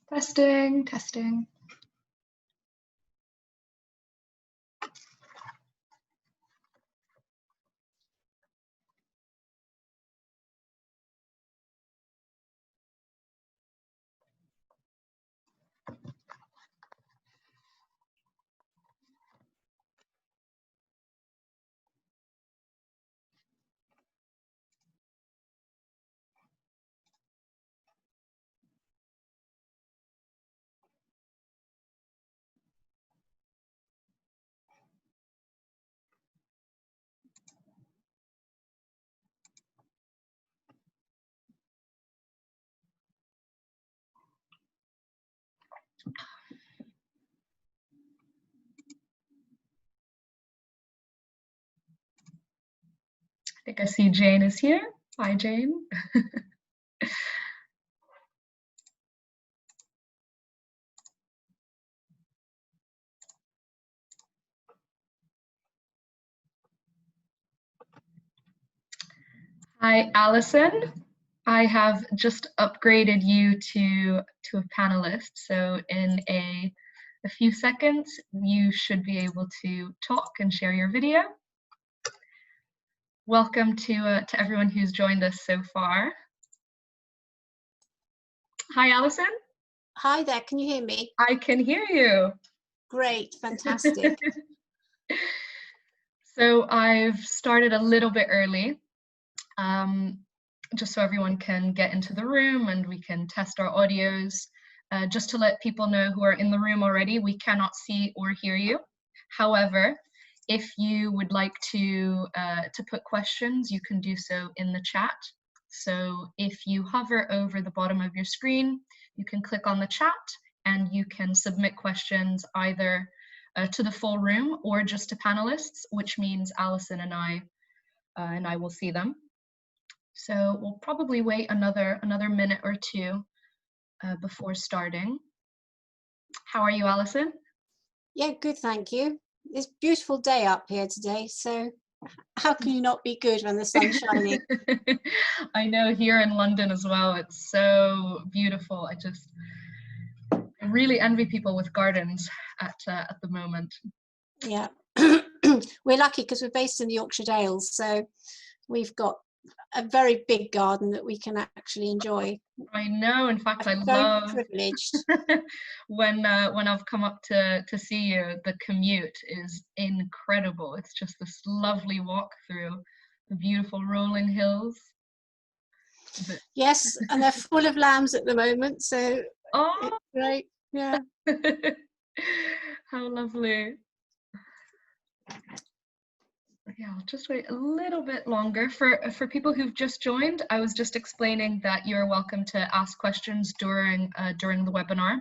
Testing, testing. I think I see Jane is here. Hi, Jane. Hi, Alison. I have just upgraded you to a panelist. So in a few seconds, you should be able to talk and share your video. Welcome to everyone who's joined us so far. Hi, Alison. Hi there, can you hear me? I can hear you. Great, fantastic. So I've started a little bit early, just so everyone can get into the room and we can test our audios. Just to let people know who are in the room already, we cannot see or hear you. However, if you would like to put questions, you can do so in the chat. So if you hover over the bottom of your screen, you can click on the chat and you can submit questions either to the full room or just to panelists, which means Alison and I will see them. So we'll probably wait another minute or two before starting. How are you, Alison? Yeah, good, thank you. It's a beautiful day up here today, so how can you not be good when the sun's shining? I know, here in London as well, it's so beautiful. I really envy people with gardens at the moment. Yeah, we're lucky because we're based in the Yorkshire Dales, so we've got a very big garden that we can actually enjoy. I know, in fact, I love privileged. when I've come up to see you, the commute is incredible. It's just this lovely walk through the beautiful rolling hills. Yes, and they're full of lambs at the moment, so oh, it's great. Yeah. How lovely. Yeah, I'll just wait a little bit longer. For people who've just joined, I was just explaining that you're welcome to ask questions during the webinar,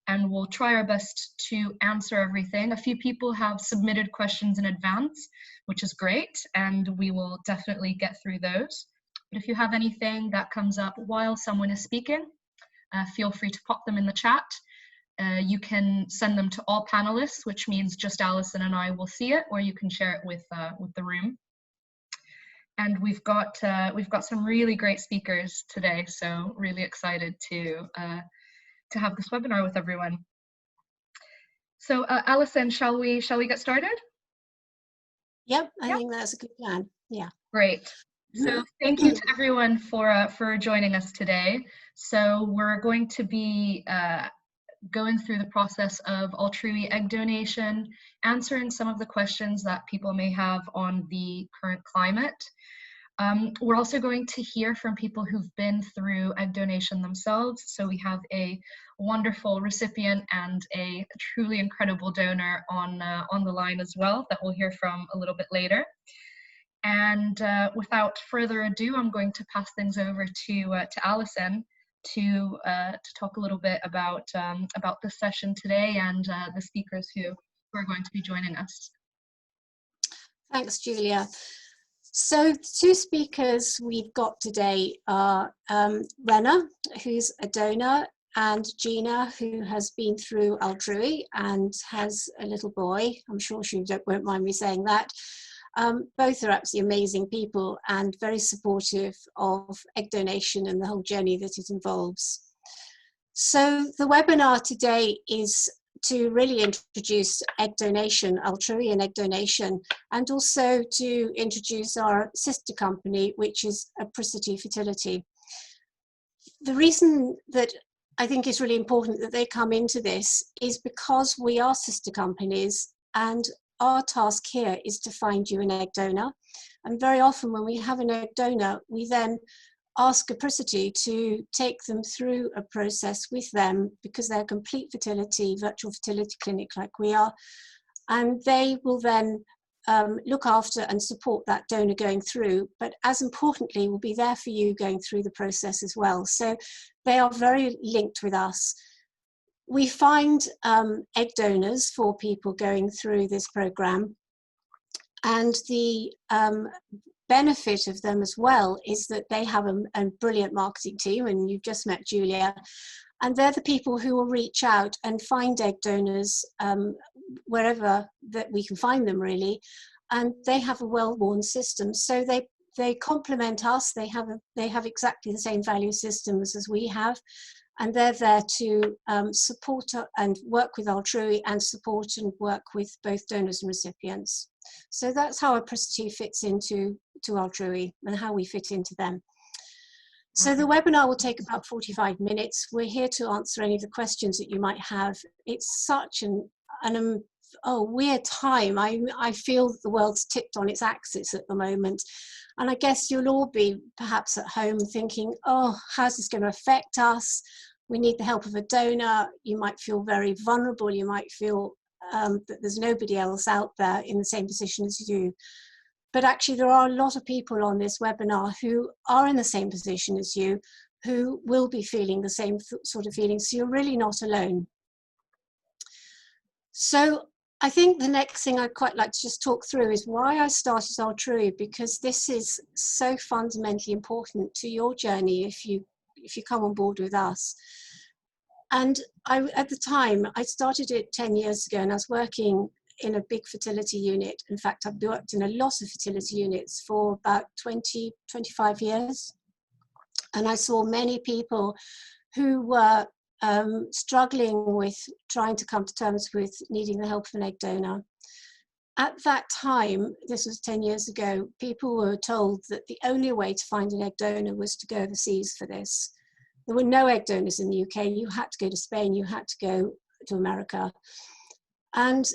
and we'll try our best to answer everything. A few people have submitted questions in advance, which is great, and we will definitely get through those. But if you have anything that comes up while someone is speaking, feel free to pop them in the chat. You can send them to all panelists, which means just Alison and I will see it, or you can share it with the room. And we've got some really great speakers today, so really excited to have this webinar with everyone. So Alison, shall we get started? Yep, I think that's a good plan. Yeah. Great. So thank you to everyone for joining us today. So we're going to be going through the process of Altrui egg donation, answering some of the questions that people may have on the current climate. We're also going to hear from people who've been through egg donation themselves. So we have a wonderful recipient and a truly incredible donor on the line as well that we'll hear from a little bit later. And without further ado, I'm going to pass things over to Alison to talk a little bit about this session today and the speakers who are going to be joining us. Thanks, Julia. So the two speakers we've got today are Rena, who's a donor, and Gina, who has been through Altrui and has a little boy. I'm sure she won't mind me saying that. Both are absolutely amazing people and very supportive of egg donation and the whole journey that it involves. So the webinar today is to really introduce egg donation, Altruian egg donation, and also to introduce our sister company, which is Apricity Fertility. The reason that I think is really important that they come into this is because we are sister companies, and our task here is to find you an egg donor. And very often when we have an egg donor, we then ask Apricity to take them through a process with them, because they're a complete fertility, virtual fertility clinic like we are. And they will then look after and support that donor going through, but as importantly, will be there for you going through the process as well. So they are very linked with us. We find egg donors for people going through this program, and the benefit of them as well is that they have a brilliant marketing team, and you've just met Julia, and they're the people who will reach out and find egg donors wherever that we can find them, really. And they have a well-worn system, so they complement us. They have exactly the same value systems as we have, and they're there to support and work with Altrui, and support and work with both donors and recipients. So that's how Apricity fits into Altrui, and how we fit into them. So the webinar will take about 45 minutes. We're here to answer any of the questions that you might have. It's such an weird time. I feel the world's tipped on its axis at the moment. And I guess you'll all be perhaps at home thinking, oh, how's this going to affect us? We need the help of a donor. You might feel very vulnerable. You might feel that there's nobody else out there in the same position as you. But actually, there are a lot of people on this webinar who are in the same position as you, who will be feeling the same sort of feelings. So you're really not alone. So I think the next thing I'd quite like to just talk through is why I started Altrui, because this is so fundamentally important to your journey if you come on board with us. And at the time, I started it 10 years ago, and I was working in a big fertility unit. In fact, I've worked in a lot of fertility units for about 20, 25 years. And I saw many people who were struggling with trying to come to terms with needing the help of an egg donor. At that time, this was 10 years ago, people were told that the only way to find an egg donor was to go overseas for this. There were no egg donors in the UK. You had to go to Spain, you had to go to America. And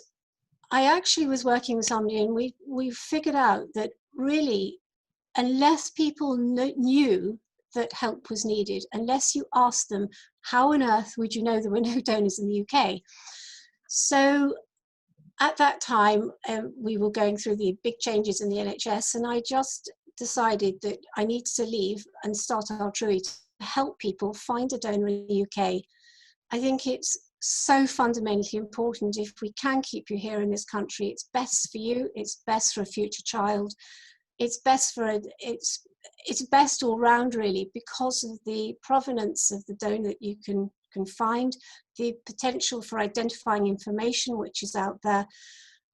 I actually was working with somebody, and we figured out that really, unless people knew that help was needed, unless you asked them, how on earth would you know there were no donors in the UK? So at that time, we were going through the big changes in the NHS, and I just decided that I needed to leave and start Altrui to help people find a donor in the UK. I think it's so fundamentally important. If we can keep you here in this country, it's best for you, it's best for a future child, it's best for it's best all round, really, because of the provenance of the donor that you can find, the potential for identifying information which is out there,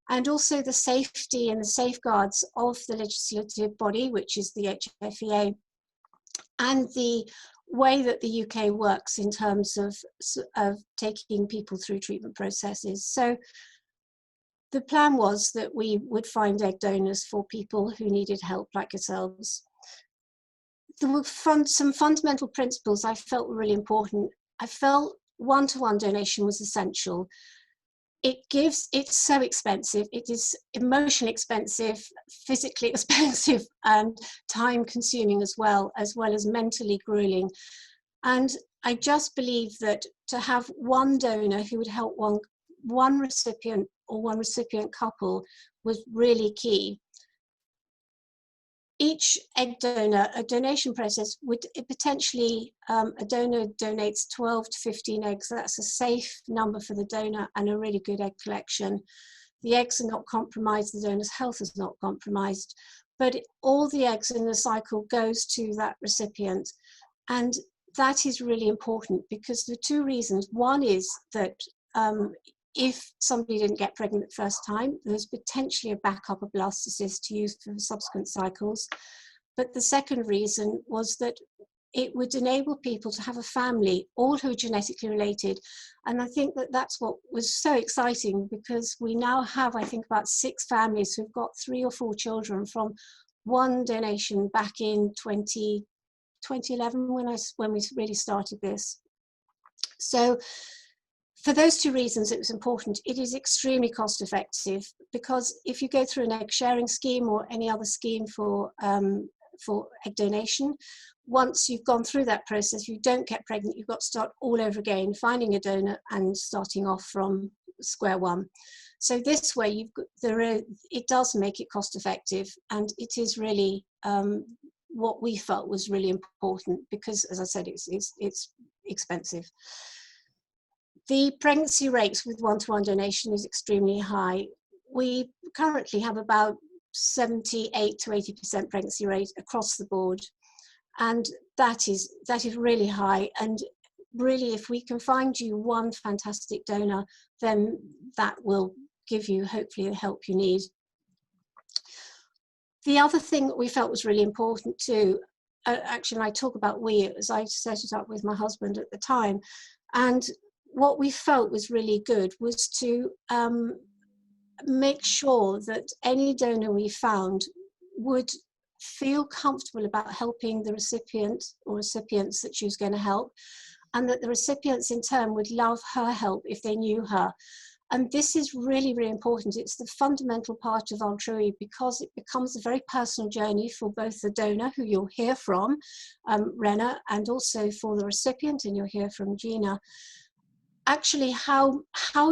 and also the safety and the safeguards of the legislative body, which is the HFEA, and the way that the UK works in terms of taking people through treatment processes. So the plan was that we would find egg donors for people who needed help like yourselves. There were some fundamental principles I felt were really important. I felt one-to-one donation was essential. It's so expensive. It is emotionally expensive, physically expensive, and time consuming as well as mentally grueling. And I just believe that to have one donor who would help one recipient or one recipient couple was really key. Each egg donor, a donation process would potentially, a donor donates 12 to 15 eggs. That's a safe number for the donor and a really good egg collection. The eggs are not compromised, the donor's health is not compromised, but all the eggs in the cycle goes to that recipient. And that is really important because there are two reasons. One is that if somebody didn't get pregnant the first time, there's potentially a backup of blastocyst to use for subsequent cycles. But the second reason was that it would enable people to have a family, all who are genetically related. And I think that that's what was so exciting, because we now have, I think, about 6 families who've got 3 or 4 children from one donation back in 2011 when we really started this. So for those 2 reasons, it was important. It is extremely cost effective, because if you go through an egg sharing scheme or any other scheme for egg donation, once you've gone through that process, you don't get pregnant, you've got to start all over again, finding a donor and starting off from square one. So this way, it does make it cost effective, and it is really what we felt was really important, because, as I said, it's expensive. The pregnancy rates with one-to-one donation is extremely high. We currently have about 78 to 80% pregnancy rate across the board, and that is really high. And really, if we can find you one fantastic donor, then that will give you hopefully the help you need. The other thing that we felt was really important too, actually, I talk about we, as I set it up with my husband at the time, and what we felt was really good was to make sure that any donor we found would feel comfortable about helping the recipient or recipients that she was going to help, and that the recipients in turn would love her help if they knew her. And this is really, really important. It's the fundamental part of Altrui, because it becomes a very personal journey for both the donor, who you'll hear from, Rena, and also for the recipient, and you'll hear from Gina. Actually, how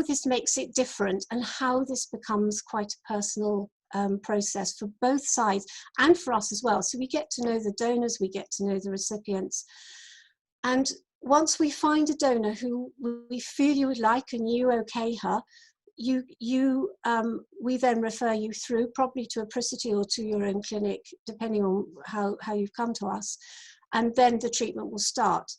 this makes it different, and how this becomes quite a personal process for both sides and for us as well. So we get to know the donors, we get to know the recipients. And once we find a donor who we feel you would like and you okay her, we then refer you through, probably to a Fertility or to your own clinic, depending on how you've come to us, and then the treatment will start.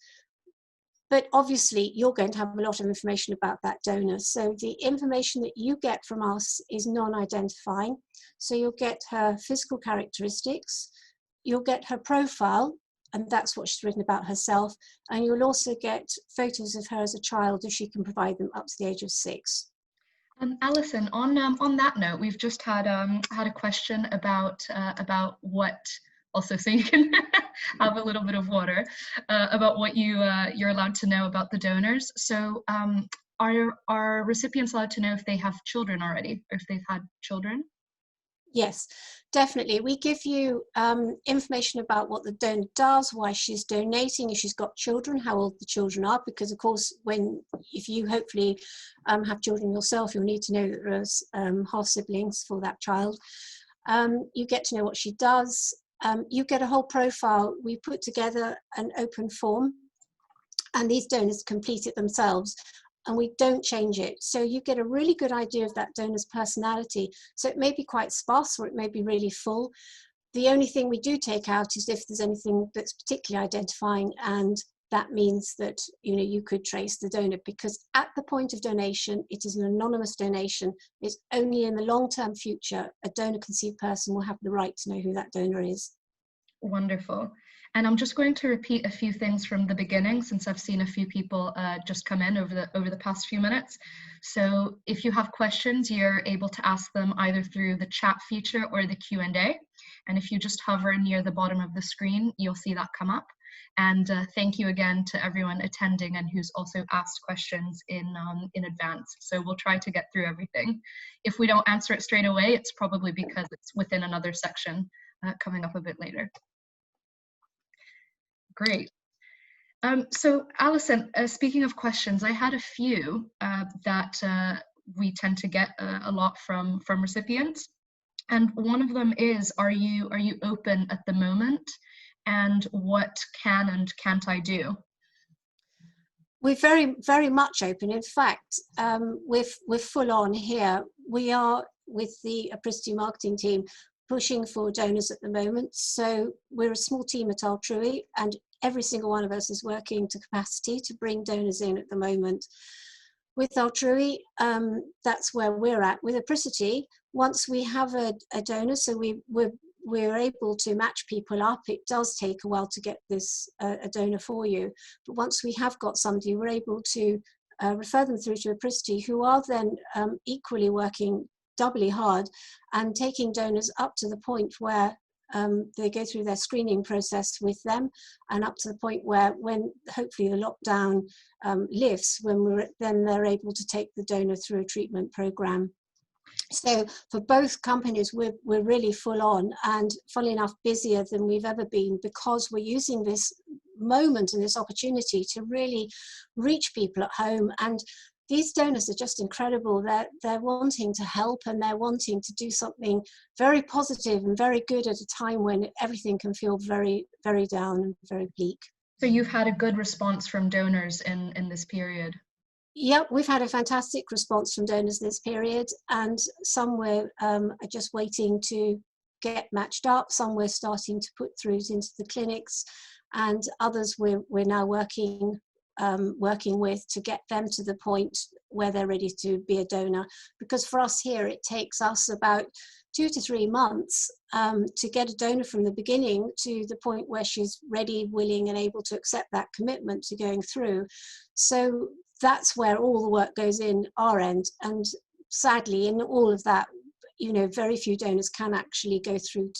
But obviously, you're going to have a lot of information about that donor. So the information that you get from us is non-identifying. So you'll get her physical characteristics, you'll get her profile, and that's what she's written about herself. And you'll also get photos of her as a child, if she can provide them, up to the age of 6. Alison, on that note, we've just had a question about what, also, so you can have a little bit of water, about what you're allowed to know about the donors. So are recipients allowed to know if they have children already, or if they've had children? Yes, definitely. We give you information about what the donor does, why she's donating, if she's got children, how old the children are, because of course, if you hopefully have children yourself, you'll need to know that there's half siblings for that child. You get to know what she does. You get a whole profile. We put together an open form, and these donors complete it themselves, and we don't change it. So you get a really good idea of that donor's personality. So it may be quite sparse, or it may be really full. The only thing we do take out is if there's anything that's particularly identifying, and that means that you could trace the donor, because at the point of donation, it is an anonymous donation. It's only in the long-term future a donor-conceived person will have the right to know who that donor is. Wonderful. And I'm just going to repeat a few things from the beginning, since I've seen a few people just come in over the past few minutes. So if you have questions, you're able to ask them either through the chat feature or the Q&A. And if you just hover near the bottom of the screen, you'll see that come up. And thank you again to everyone attending and who's also asked questions in advance. So we'll try to get through everything. If we don't answer it straight away, it's probably because it's within another section coming up a bit later. Great. So Alison, speaking of questions, I had a few that we tend to get a lot from recipients. And one of them is, are you open at the moment? And what can and can't I do? We're very, very much open. In fact, we're full on here. We are, with the Fertility marketing team, pushing for donors at the moment. So we're a small team at Altrui, and every single one of us is working to capacity to bring donors in at the moment. With Altrui, that's where we're at. With Fertility, once we have a donor, so we're we're able to match people up. It does take a while to get this a donor for you, but once we have got somebody, we're able to refer them through to Apricity, who are then equally working doubly hard and taking donors up to the point where they go through their screening process with them, and up to the point where, when hopefully the lockdown lifts, then they're able to take the donor through a treatment program. So for both companies, we're really full on, and funnily enough, busier than we've ever been, because we're using this moment and this opportunity to really reach people at home. And these donors are just incredible. They're wanting to help, and they're wanting to do something very positive and very good at a time when everything can feel very, very down and very bleak. So you've had a good response from donors in this period? Yep, we've had a fantastic response from donors this period, and some are just waiting to get matched up. Some we're starting to put through into the clinics, and others we're now working with to get them to the point where they're ready to be a donor. Because for us here, it takes us about 2 to 3 months to get a donor from the beginning to the point where she's ready, willing, and able to accept that commitment to going through. So that's where all the work goes in our end. And sadly, in all of that, very few donors can actually go through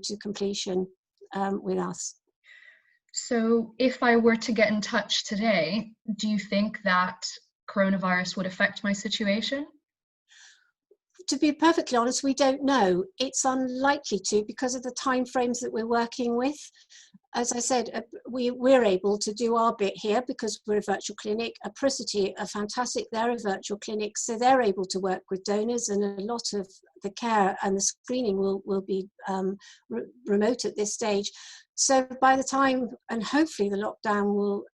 to completion with us. So if I were to get in touch today, do you think that coronavirus would affect my situation? To be perfectly honest, we don't know. It's unlikely to, because of the time frames that we're working with. As I said, we're able to do our bit here because we're a virtual clinic. Apricity are fantastic. They're a virtual clinic, so they're able to work with donors, and a lot of the care and the screening will be remote at this stage. So by the time, and hopefully the lockdown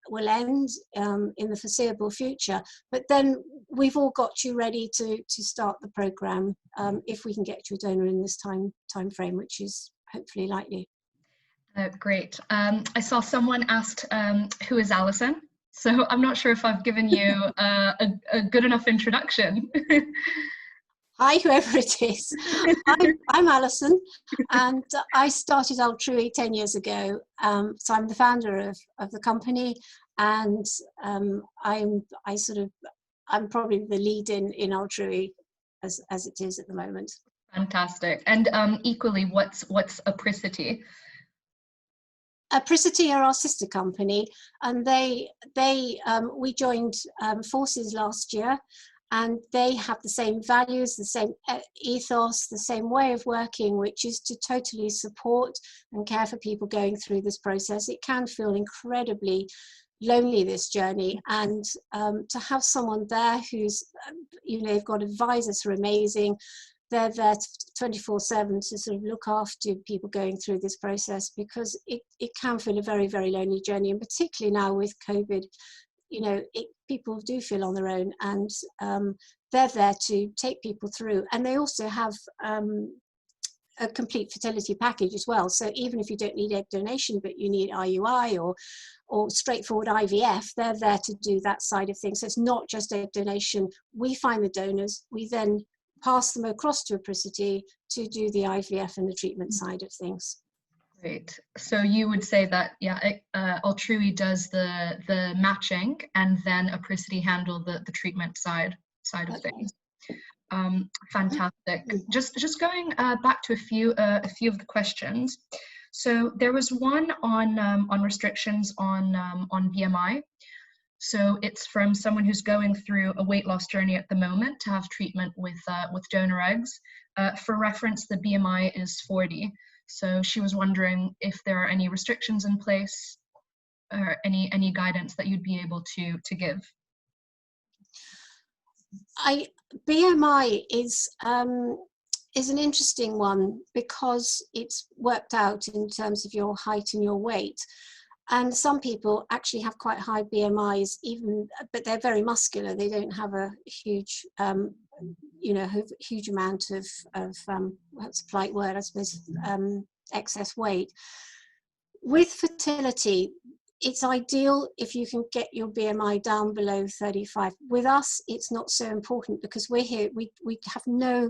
will end in the foreseeable future, but then we've all got you ready to start the program if we can get you a donor in this time frame, which is hopefully likely. Great. I saw someone asked, who is Alison? So I'm not sure if I've given you a good enough introduction. Hi, whoever it is. I'm Alison, and I started Altrui 10 years ago. So I'm the founder of the company, and I'm probably the lead in Altrui as it is at the moment. Fantastic. And equally, what's Apricity? Apricity are our sister company, and we joined forces last year, and they have the same values, the same ethos, the same way of working, which is to totally support and care for people going through this process. It can feel incredibly lonely, this journey, and to have someone there who's, they've got advisors who are amazing. They're there 24/7 to sort of look after people going through this process, because it can feel a very, very lonely journey, and particularly now with COVID, people do feel on their own, and they're there to take people through. And they also have a complete fertility package as well. So even if you don't need egg donation, but you need IUI or straightforward IVF, they're there to do that side of things. So it's not just egg donation. We find the donors, we then pass them across to Apricity to do the IVF and the treatment side of things. Great. So you would say that, Altrui does the matching, and then Apricity handle the treatment side of things. Fantastic. Just going back to a few of the questions. So there was one on restrictions on BMI. So it's from someone who's going through a weight loss journey at the moment to have treatment with donor eggs. For reference, the BMI is 40. So she was wondering if there are any restrictions in place or any guidance that you'd be able to give. BMI is an interesting one, because it's worked out in terms of your height and your weight. And some people actually have quite high BMIs, but they're very muscular. They don't have a huge, huge amount of what's a polite word, I suppose, excess weight. With fertility, it's ideal if you can get your BMI down below 35. With us, it's not so important, because we're here. We have no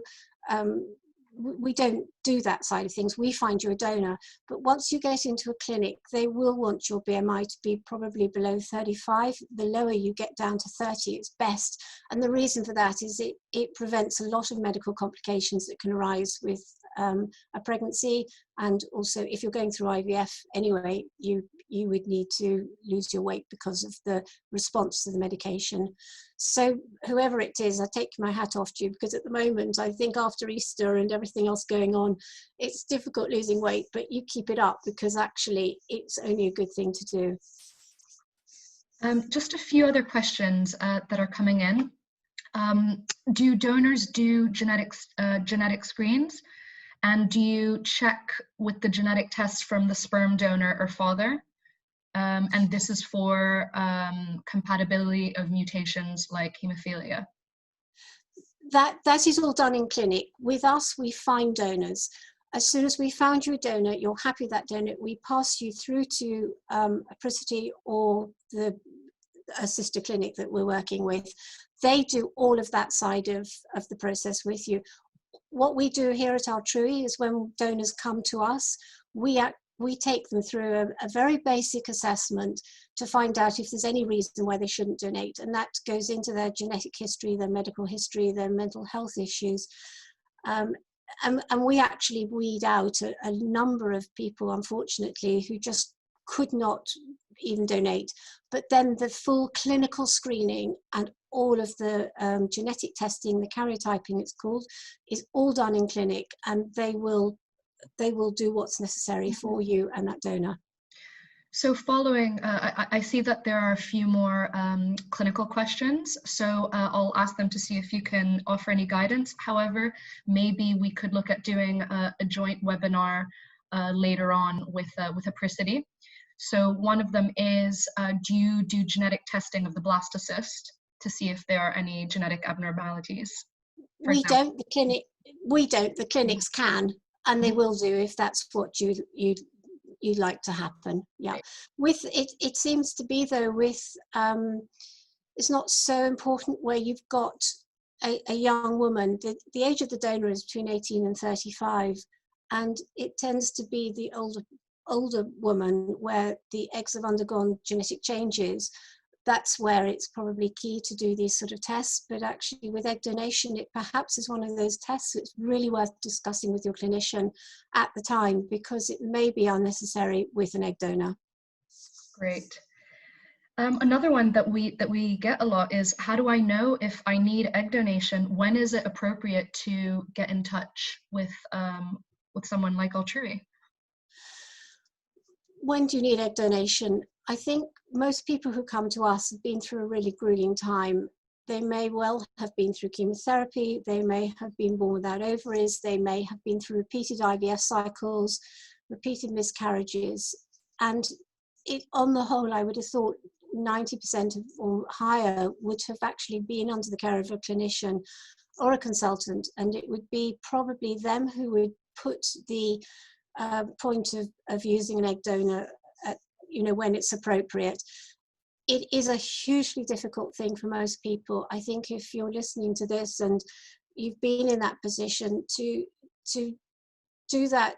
we don't do that side of things. We find you a donor, but once you get into a clinic, they will want your BMI to be probably below 35. The lower you get down to 30, it's best. And the reason for that is it prevents a lot of medical complications that can arise with a pregnancy. And also, if you're going through IVF anyway, you would need to lose your weight because of the response to the medication. So whoever it is, I take my hat off to you, because at the moment, I think after Easter and everything else going on, it's difficult losing weight, but you keep it up, because actually it's only a good thing to do. Just a few other questions that are coming in. Do donors do genetic screens? And do you check with the genetic tests from the sperm donor or father? And this is for compatibility of mutations like hemophilia. That is all done in clinic. With us, we find donors. As soon as we found you a donor, you're happy with that donor, we pass you through to Fertility or a sister clinic that we're working with. They do all of that side of the process with you. What we do here at Altrui is when donors come to us, we take them through a very basic assessment to find out if there's any reason why they shouldn't donate. And that goes into their genetic history, their medical history, their mental health issues. And we actually weed out a number of people, unfortunately, who just could not even donate. But then the full clinical screening and all of the genetic testing, the karyotyping it's called, is all done in clinic, and they will do what's necessary for you and that donor. So following, I see that there are a few more clinical questions, so I'll ask them to see if you can offer any guidance. However, maybe we could look at doing a joint webinar later on with Fertility. So one of them is, do you do genetic testing of the blastocyst to see if there are any genetic abnormalities? We don't, the clinics can, and they will do if that's what you'd like to happen. Yeah. With it seems to be though with it's not so important where you've got a young woman. The age of the donor is between 18 and 35, and it tends to be the older woman where the eggs have undergone genetic changes. That's where it's probably key to do these sort of tests. But actually with egg donation, it perhaps is one of those tests that's really worth discussing with your clinician at the time, because it may be unnecessary with an egg donor. Great. Another one that we get a lot is, how do I know if I need egg donation? When is it appropriate to get in touch with someone like Altrui? When do you need egg donation? I think most people who come to us have been through a really grueling time. They may well have been through chemotherapy, they may have been born without ovaries, they may have been through repeated IVF cycles, repeated miscarriages. And on the whole, I would have thought 90% or higher would have actually been under the care of a clinician or a consultant, and it would be probably them who would put the point of using an egg donor at, when it's appropriate. It is a hugely difficult thing for most people. I think if you're listening to this and you've been in that position, to do that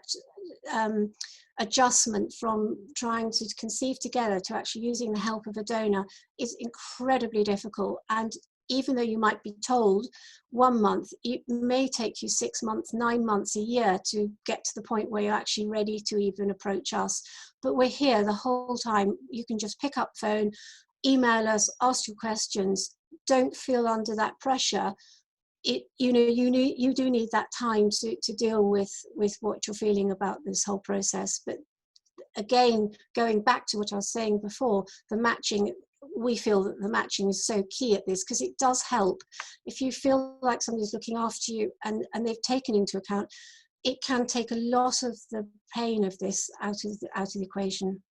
adjustment from trying to conceive together to actually using the help of a donor is incredibly difficult. And even though you might be told 1 month, it may take you 6 months, 9 months, a year to get to the point where you're actually ready to even approach us. But we're here the whole time. You can just pick up the phone, email us, ask your questions. Don't feel under that pressure. You do need that time to deal with what you're feeling about this whole process. But again, going back to what I was saying before, the matching, we feel that the matching is so key at this, because it does help. If you feel like somebody's looking after you and they've taken into account, it can take a lot of the pain of this out of the equation.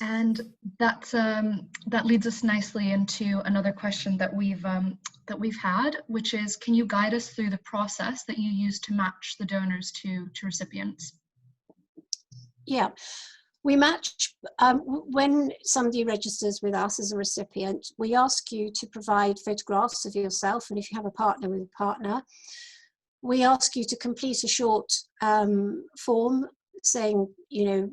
And that leads us nicely into another question that we've had, which is, can you guide us through the process that you use to match the donors to recipients? Yeah, we match, when somebody registers with us as a recipient, we ask you to provide photographs of yourself, and if you have a partner, with a partner. we ask you to complete a short form saying, you know,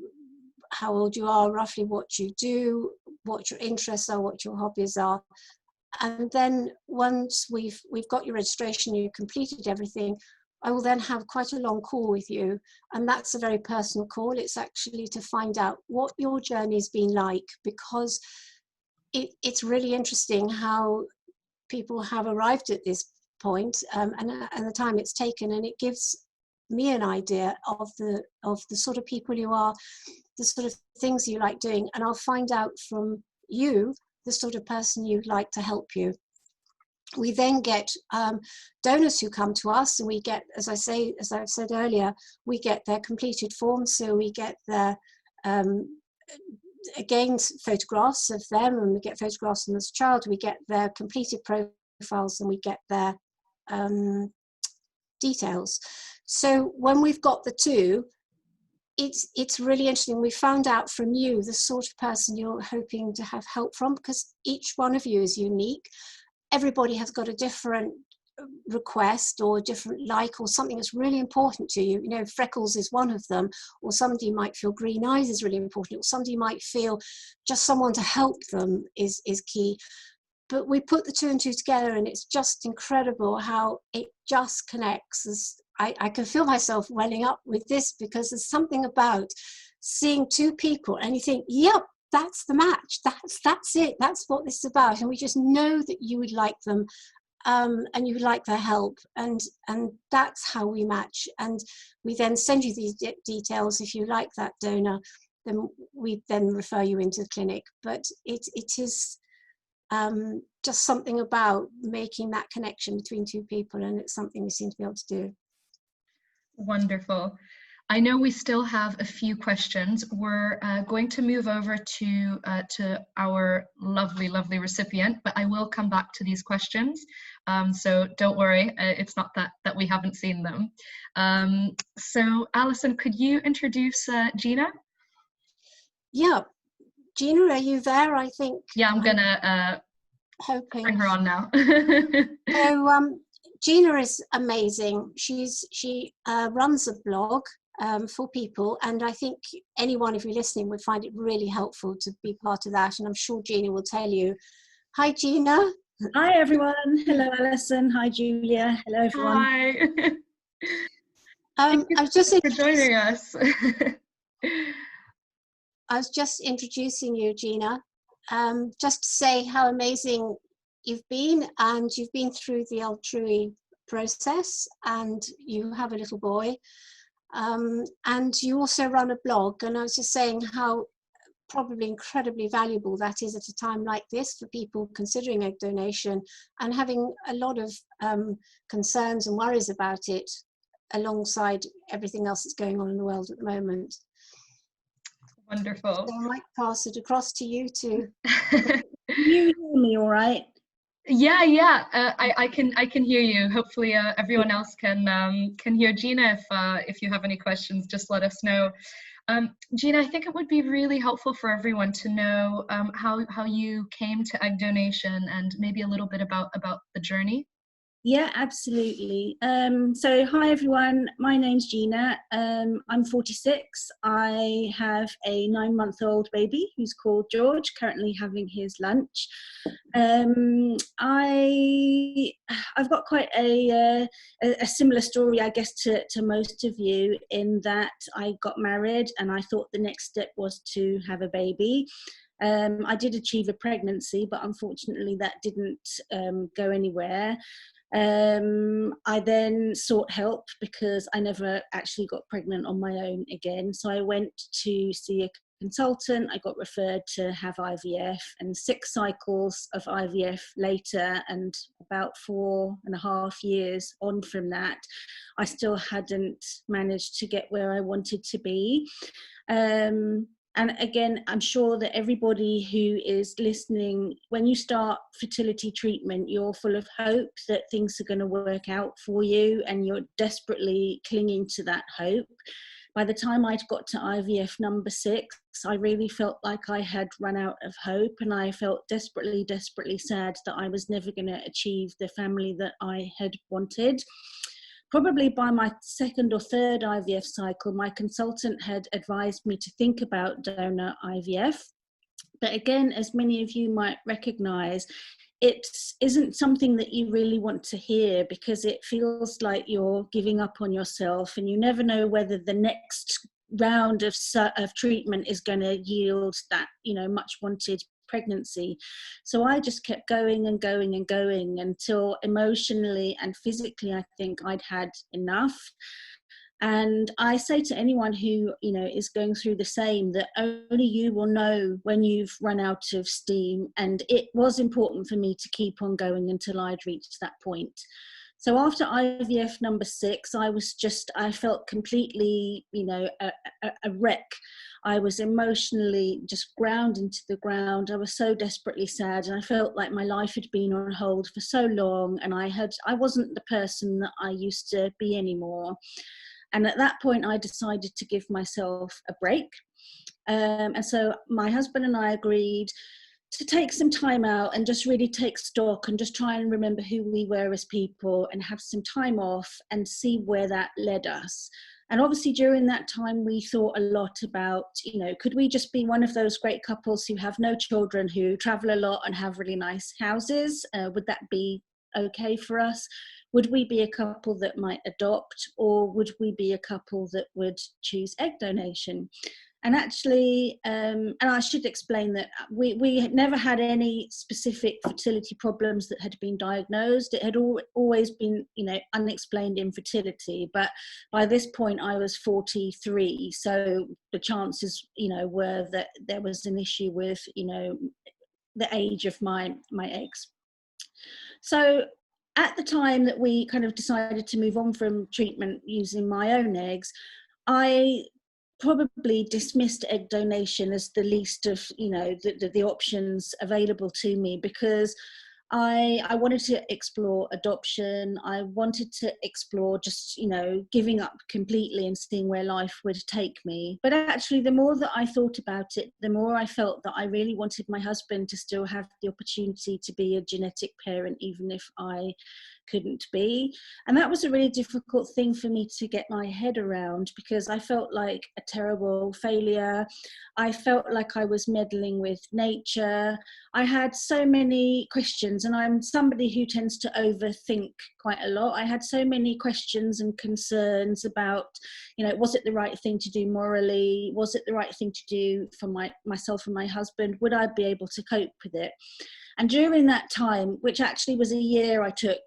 how old you are, roughly what you do, what your interests are, what your hobbies are. And then once we've got your registration, you've completed everything, I will then have quite a long call with you. And that's a very personal call. It's actually to find out what your journey's been like, because it's really interesting how people have arrived at this point, and the time it's taken, and it gives me an idea of the sort of people you are, the sort of things you like doing, and I'll find out from you the sort of person you'd like to help you. We then get donors who come to us, and we get, as I've said earlier, we get their completed forms. So we get their again photographs of them, and we get photographs of them as a child. We get their completed profiles, and we get their details. So when we've got the two, it's really interesting. We found out from you the sort of person you're hoping to have help from, because each one of you is unique. Everybody has got a different request or a different like, or something that's really important to you. You know, freckles is one of them, or somebody might feel green eyes is really important, or somebody might feel just someone to help them is key. But we put the two and two together, and it's just incredible how it just connects. I can feel myself welling up with this, because there's something about seeing two people and you think, yep, that's the match, that's it, that's what this is about. And we just know that you would like them, and you would like their help, and that's how we match. And we then send you these details. If you like that donor, then we then refer you into the clinic. But it is just something about making that connection between two people, and it's something we seem to be able to do. Wonderful. I know we still have a few questions. We're going to move over to our lovely recipient, but I will come back to these questions. So don't worry, it's not that we haven't seen them. So Alison, could you introduce Gina? Yeah, Gina, are you there? I think. Yeah, I'm gonna hoping. Bring her on now. So Gina is amazing. She runs a blog for people, and I think anyone, if you're listening, would find it really helpful to be part of that, and I'm sure Gina will tell you. Hi Gina. Hi everyone. Hello Alison. Hi Julia. Hello everyone. Hi. I was just for joining us. I was just introducing you, Gina, just to say how amazing you've been, and you've been through the Altrui process, and you have a little boy, and you also run a blog. And I was just saying how probably incredibly valuable that is at a time like this for people considering egg donation and having a lot of concerns and worries about it alongside everything else that's going on in the world at the moment. Wonderful. So I might pass it across to you too. Can you hear me all right? Yeah. I can hear you. Hopefully everyone else can hear Gina. If you have any questions, just let us know. Gina, I think it would be really helpful for everyone to know how you came to egg donation, and maybe a little bit about the journey. Yeah, absolutely. So hi everyone, my name's Gina. I'm 46. I have a 9-month-old baby who's called George, currently having his lunch. I've got quite a similar story, I guess, to most of you, in that I got married and I thought the next step was to have a baby. I did achieve a pregnancy, but unfortunately that didn't go anywhere. I then sought help because I never actually got pregnant on my own again. So I went to see a consultant. I got referred to have IVF, and 6 cycles of IVF later, and about 4.5 years on from that, I still hadn't managed to get where I wanted to be. And again, I'm sure that everybody who is listening, when you start fertility treatment, you're full of hope that things are going to work out for you, and you're desperately clinging to that hope. By the time I'd got to IVF number 6, I really felt like I had run out of hope, and I felt desperately sad that I was never going to achieve the family that I had wanted. probably by my second or third IVF cycle, my consultant had advised me to think about donor IVF. But again, as many of you might recognize, it isn't something that you really want to hear, because it feels like you're giving up on yourself, and you never know whether the next round of treatment is going to yield that, you know, much wanted pregnancy. So I just kept going and going and going until emotionally and physically I think I'd had enough. And I say to anyone who, you know, is going through the same, that only you will know when you've run out of steam. And it was important for me to keep on going until I'd reached that point. So after IVF number 6, I felt completely, you know, a wreck. I was emotionally just ground into the ground. I was so desperately sad, and I felt like my life had been on hold for so long, and I wasn't the person that I used to be anymore. And at that point, I decided to give myself a break. And so my husband and I agreed to take some time out and just really take stock and just try and remember who we were as people and have some time off and see where that led us. And obviously during that time, we thought a lot about, you know, could we just be one of those great couples who have no children, who travel a lot and have really nice houses? Would that be okay for us? Would we be a couple that might adopt, or would we be a couple that would choose egg donation? And actually, and I should explain that we had never had any specific fertility problems that had been diagnosed. It had always been, you know, unexplained infertility. But by this point, I was 43, so the chances, you know, were that there was an issue with, you know, the age of my eggs. So at the time that we kind of decided to move on from treatment using my own eggs, I probably dismissed egg donation as the least of, you know, the options available to me, because I wanted to explore adoption. I wanted to explore just, you know, giving up completely and seeing where life would take me. But actually, the more that I thought about it, the more I felt that I really wanted my husband to still have the opportunity to be a genetic parent, even if I couldn't be. And that was a really difficult thing for me to get my head around, because I felt like a terrible failure. I felt like I was meddling with nature. I had so many questions, and I'm somebody who tends to overthink quite a lot. I had so many questions and concerns about, you know, was it the right thing to do morally? Was it the right thing to do for myself and my husband? Would I be able to cope with it? And during that time, which actually was a year I took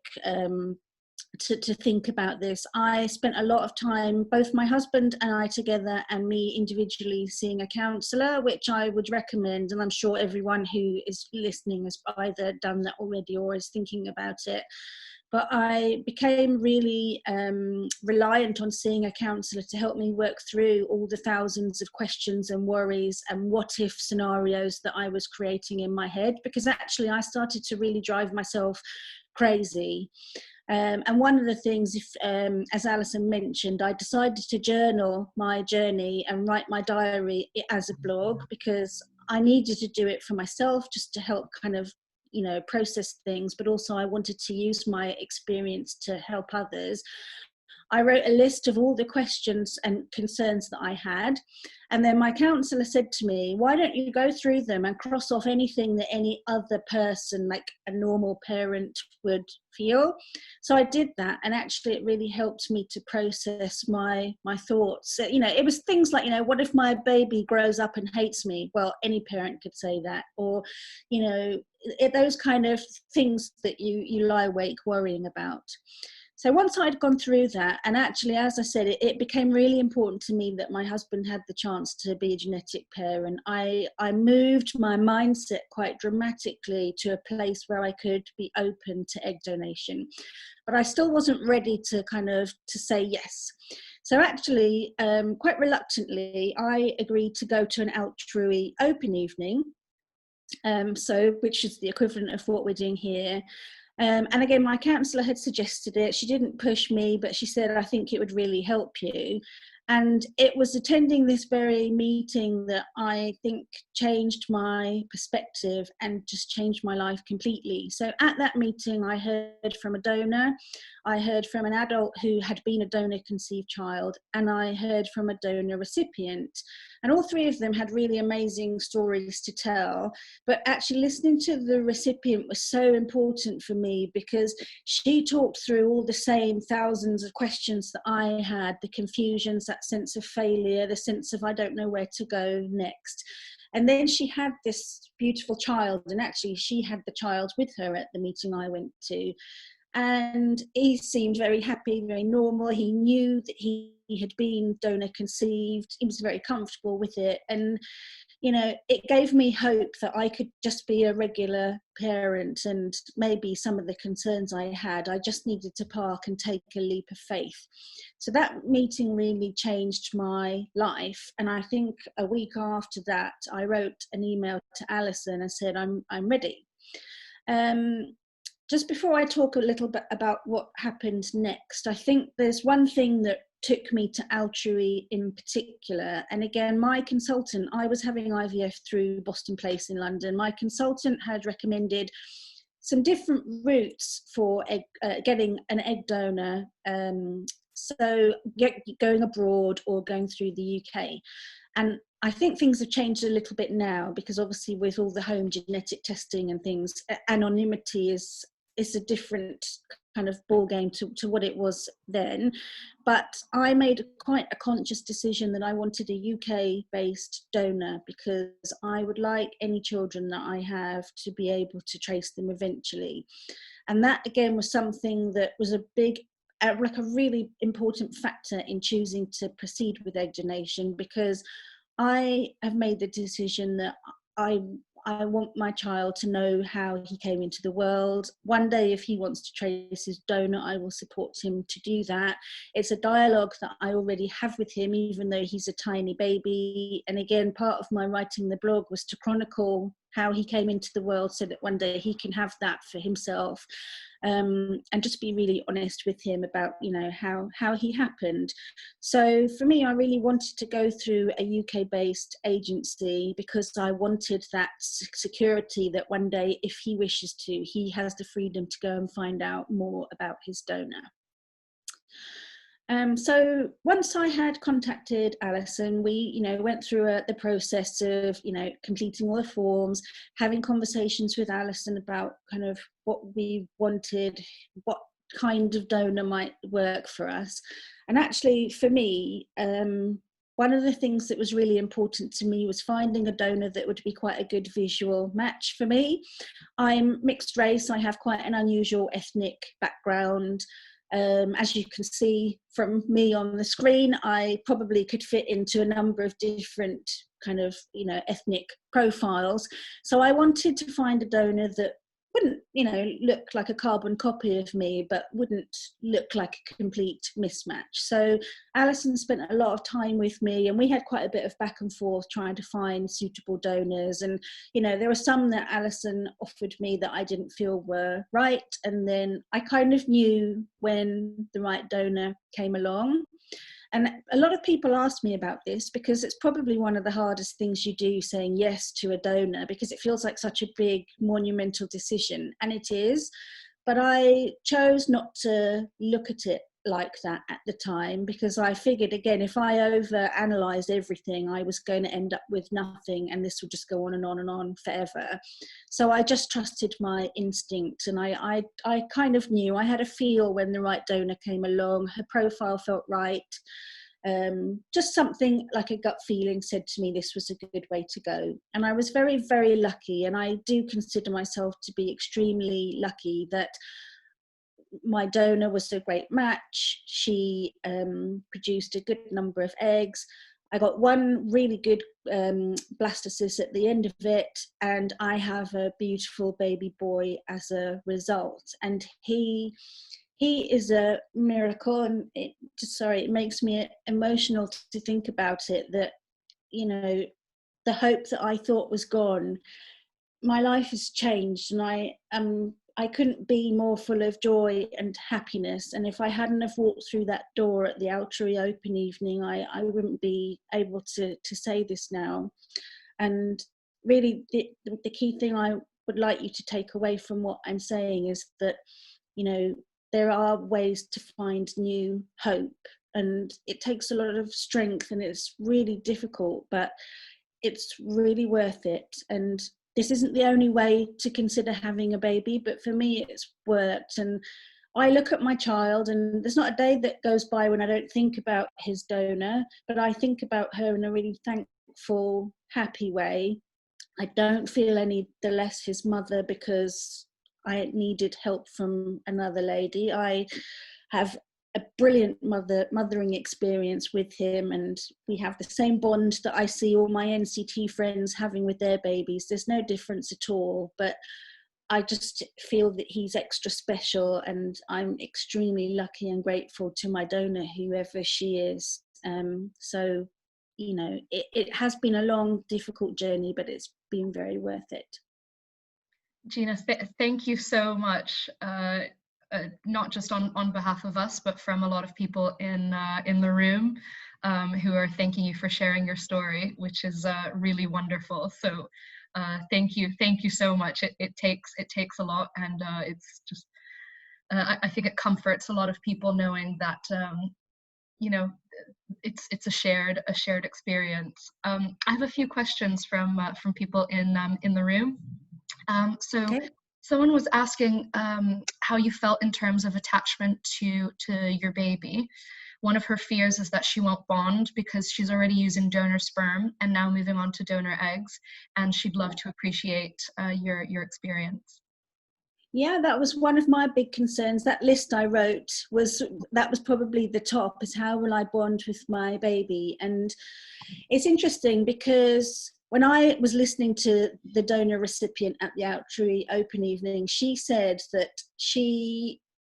to think about this, I spent a lot of time, both my husband and I together and me individually, seeing a counsellor, which I would recommend. And I'm sure everyone who is listening has either done that already or is thinking about it. But I became really reliant on seeing a counsellor to help me work through all the thousands of questions and worries and what-if scenarios that I was creating in my head, because actually I started to really drive myself crazy. And one of the things, as Alison mentioned, I decided to journal my journey and write my diary as a blog, because I needed to do it for myself, just to help kind of, you know, process things, but also I wanted to use my experience to help others. I wrote a list of all the questions and concerns that I had. And then my counsellor said to me, why don't you go through them and cross off anything that any other person, like a normal parent, would feel? So I did that. And actually it really helped me to process my thoughts. You know, it was things like, you know, what if my baby grows up and hates me? Well, any parent could say that. Or, you know, those kind of things that you lie awake worrying about. So once I'd gone through that, and actually, as I said, it became really important to me that my husband had the chance to be a genetic parent. I moved my mindset quite dramatically to a place where I could be open to egg donation. But I still wasn't ready to say yes. So actually, quite reluctantly, I agreed to go to an Altrui open evening, which is the equivalent of what we're doing here. And again, my counsellor had suggested it. She didn't push me, but she said, I think it would really help you. And it was attending this very meeting that I think changed my perspective and just changed my life completely. So at that meeting, I heard from a donor, I heard from an adult who had been a donor conceived child, and I heard from a donor recipient. And all three of them had really amazing stories to tell. But actually listening to the recipient was so important for me, because she talked through all the same thousands of questions that I had, the confusions, that sense of failure, the sense of I don't know where to go next. And then she had this beautiful child, and actually she had the child with her at the meeting I went to. And he seemed very happy, very normal. He knew that he had been donor conceived. He was very comfortable with it. And, you know, it gave me hope that I could just be a regular parent, and maybe some of the concerns I had, I just needed to park and take a leap of faith. So that meeting really changed my life. And I think a week after that, I wrote an email to Alison and said, I'm ready. Just before I talk a little bit about what happened next, I think there's one thing that took me to Altruy in particular. And again, my consultant, I was having IVF through Boston Place in London. My consultant had recommended some different routes for getting an egg donor. So going abroad or going through the UK. And I think things have changed a little bit now, because obviously with all the home genetic testing and things, anonymity is a different kind of ball game to what it was then. But I made quite a conscious decision that I wanted a UK-based donor, because I would like any children that I have to be able to trace them eventually. And that again was something that was a big, like a really important factor in choosing to proceed with egg donation, because I have made the decision that I want my child to know how he came into the world. One day, if he wants to trace his donor, I will support him to do that. It's a dialogue that I already have with him, even though he's a tiny baby. And again, part of my writing the blog was to chronicle how he came into the world, so that one day he can have that for himself. And just be really honest with him about, you know, how he happened. So for me, I really wanted to go through a UK-based agency, because I wanted that security that one day, if he wishes to, he has the freedom to go and find out more about his donor. So once I had contacted Alison, we, you know, went through the process of, you know, completing all the forms, having conversations with Alison about kind of what we wanted, what kind of donor might work for us. And actually, for me, one of the things that was really important to me was finding a donor that would be quite a good visual match for me. I'm mixed race. I have quite an unusual ethnic background. As you can see from me on the screen, I probably could fit into a number of different kind of, you know, ethnic profiles. So I wanted to find a donor that wouldn't, you know, look like a carbon copy of me, but wouldn't look like a complete mismatch. So Alison spent a lot of time with me, and we had quite a bit of back and forth trying to find suitable donors. And, you know, there were some that Alison offered me that I didn't feel were right. And then I kind of knew when the right donor came along. And a lot of people ask me about this, because it's probably one of the hardest things you do, saying yes to a donor, because it feels like such a big monumental decision, and it is. But I chose not to look at it like that at the time, because I figured, again, if I over-analysed everything, I was going to end up with nothing, and this would just go on and on and on forever. So I just trusted my instinct, and I kind of knew. I had a feel when the right donor came along. Her profile felt right. Just something like a gut feeling said to me this was a good way to go. And I was very, very lucky, and I do consider myself to be extremely lucky that my donor was a great match. She produced a good number of eggs. I got one really good blastocyst at the end of it, and I have a beautiful baby boy as a result. And he is a miracle, and it makes me emotional to think about it, that, you know, the hope that I thought was gone, my life has changed, and I am I couldn't be more full of joy and happiness. And if I hadn't have walked through that door at the Altry Open evening, I wouldn't be able to say this now. And really, the key thing I would like you to take away from what I'm saying is that, you know, there are ways to find new hope, and it takes a lot of strength, and it's really difficult, but it's really worth it. And this isn't the only way to consider having a baby, but for me it's worked. And I look at my child, and there's not a day that goes by when I don't think about his donor, but I think about her in a really thankful, happy way. I don't feel any the less his mother because I needed help from another lady. I have a brilliant mothering experience with him, and we have the same bond that I see all my NCT friends having with their babies. There's no difference at all, but I just feel that he's extra special, and I'm extremely lucky and grateful to my donor, whoever she is. So, you know, it has been a long, difficult journey, but it's been very worth it. Gina, thank you so much, not just on behalf of us, but from a lot of people in the room who are thanking you for sharing your story, which is really wonderful. So thank you so much. It takes a lot, and it's just I think it comforts a lot of people knowing that you know, it's a shared experience. I have a few questions from people in the room. So Okay. someone was asking how you felt in terms of attachment to your baby. One of her fears is that she won't bond because she's already using donor sperm and now moving on to donor eggs, and she'd love to appreciate your experience. Yeah, that was one of my big concerns. That list I wrote was probably the top, is how will I bond with my baby? And it's interesting because when I was listening to the donor recipient at the Outtree Open evening, she said that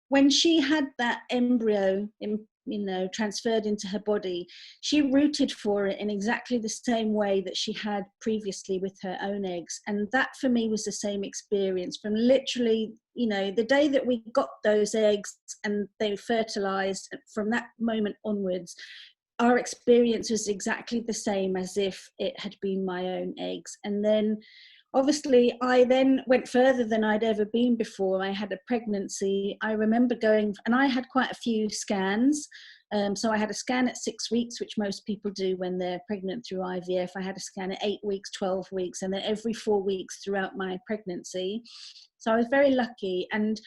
when she had that embryo transferred into her body, she rooted for it in exactly the same way that she had previously with her own eggs. And that for me was the same experience from literally, the day that we got those eggs and they fertilized. From that moment onwards, our experience was exactly the same as if it had been my own eggs. And then obviously I then went further than I'd ever been before. I had a pregnancy. I remember going, and I had quite a few scans. So I had a scan at 6 weeks, which most people do when they're pregnant through IVF. I had a scan at 8 weeks, 12 weeks, and then every 4 weeks throughout my pregnancy. So I was very lucky. And